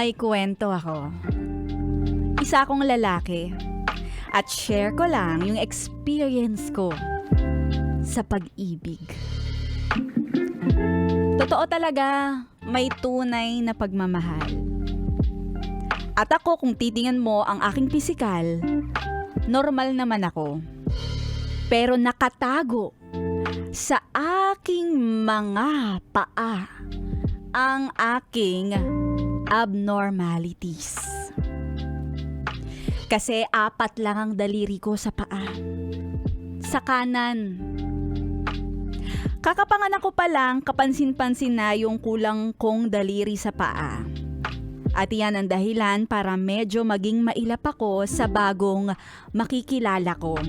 May kwento ako. Isa akong lalaki at share ko lang yung experience ko sa pag-ibig. Totoo talaga, may tunay na pagmamahal. At ako, kung titingnan mo ang aking pisikal, normal naman ako. Pero nakatago sa aking mga paa ang aking abnormalities. Kasi 4 lang ang daliri ko sa paa. Sa kanan. Kakapanganak ko pa lang, kapansin-pansin na yung kulang kong daliri sa paa. At yan ang dahilan para medyo maging mailap ako sa bagong makikilala ko.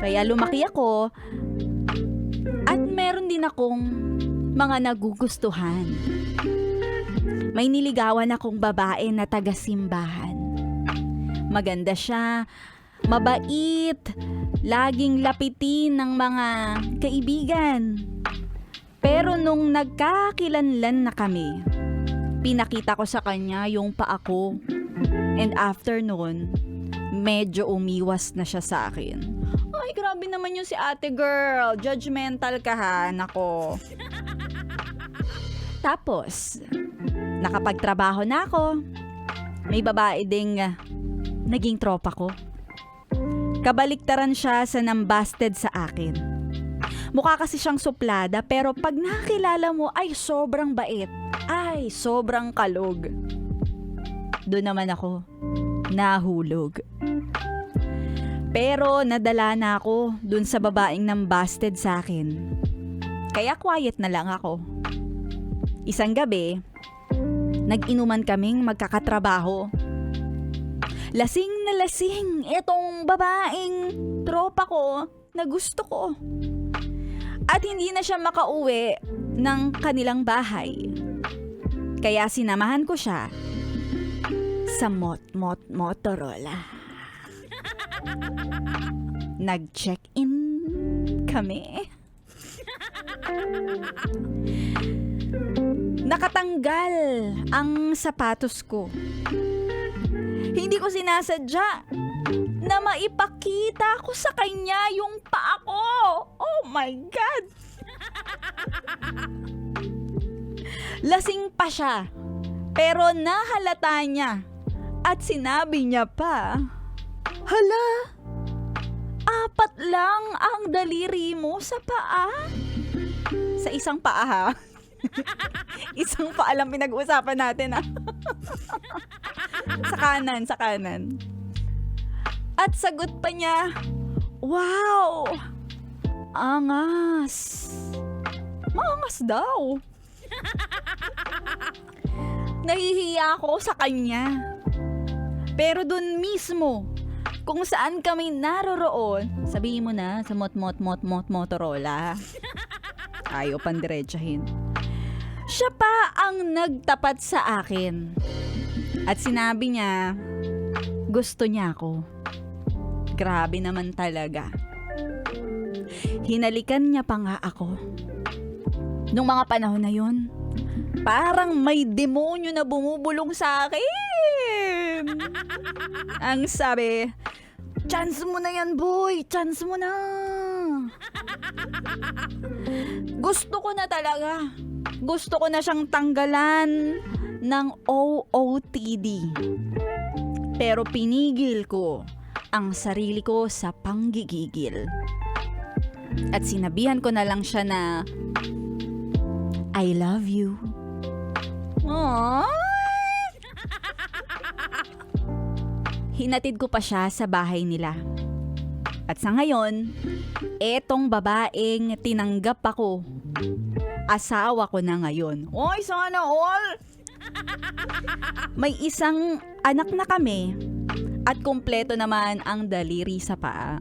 Kaya lumaki ako at meron din akong mga nagugustuhan. May niligawan akong babae na taga-simbahan. Maganda siya, mabait, laging lapitin ng mga kaibigan. Pero nung nagkakilanlan na kami, pinakita ko sa kanya yung paa ko. And after noon, medyo umiwas na siya sa akin. Ay, grabe naman yung si ate girl. Judgmental ka ha, nako. Tapos, nakapagtrabaho na ako. May babae ding naging tropa ko. Kabaliktaran siya sa nambasted sa akin. Mukha kasi siyang suplada pero pag nakilala mo ay sobrang bait. Ay, sobrang kalog. Doon naman ako nahulog. Pero nadala na ako dun sa babaeng nambasted sa akin. Kaya quiet na lang ako. Isang gabi, nag-inuman kaming magkakatrabaho. Lasing na lasing itong babaeng tropa ko na gusto ko. At hindi na siya makauwi ng kanilang bahay. Kaya sinamahan ko siya sa Motorola. Nag-check-in kami. Nakatanggal ang sapatos ko. Hindi ko sinasadya na maipakita ko sa kanya yung paa ko. Oh my God! Lasing pa siya, pero nahalata niya at sinabi niya pa, "Hala, 4 lang ang daliri mo sa paa?" Sa isang paa ha? Isang paa lang pinag-uusapan natin ha? Sa kanan. At sagot pa niya, "Wow! Angas! Maangas daw!" Nahihiya ako sa kanya. Pero dun mismo, kung saan kami naroroon, sabihin mo na sa Motorola. Ayaw pandiretsahin. Siya pa ang nagtapat sa akin. At sinabi niya, gusto niya ako. Grabe naman talaga. Hinalikan niya pa nga ako. Nung mga panahon na yun, parang may demonyo na bumubulong sa akin. Ang sabi, "Chance mo na yan, boy. Chance mo na." Gusto ko na talaga. Gusto ko na siyang tanggalan ng OOTD. Pero pinigil ko ang sarili ko sa panggigigil. At sinabihan ko na lang siya na, "I love you." Aww. Hinatid ko pa siya sa bahay nila. At sa ngayon, etong babaeng tinanggap ako, asawa ko na ngayon. Oy, sana all! May isang anak na kami at kumpleto naman ang daliri sa paa.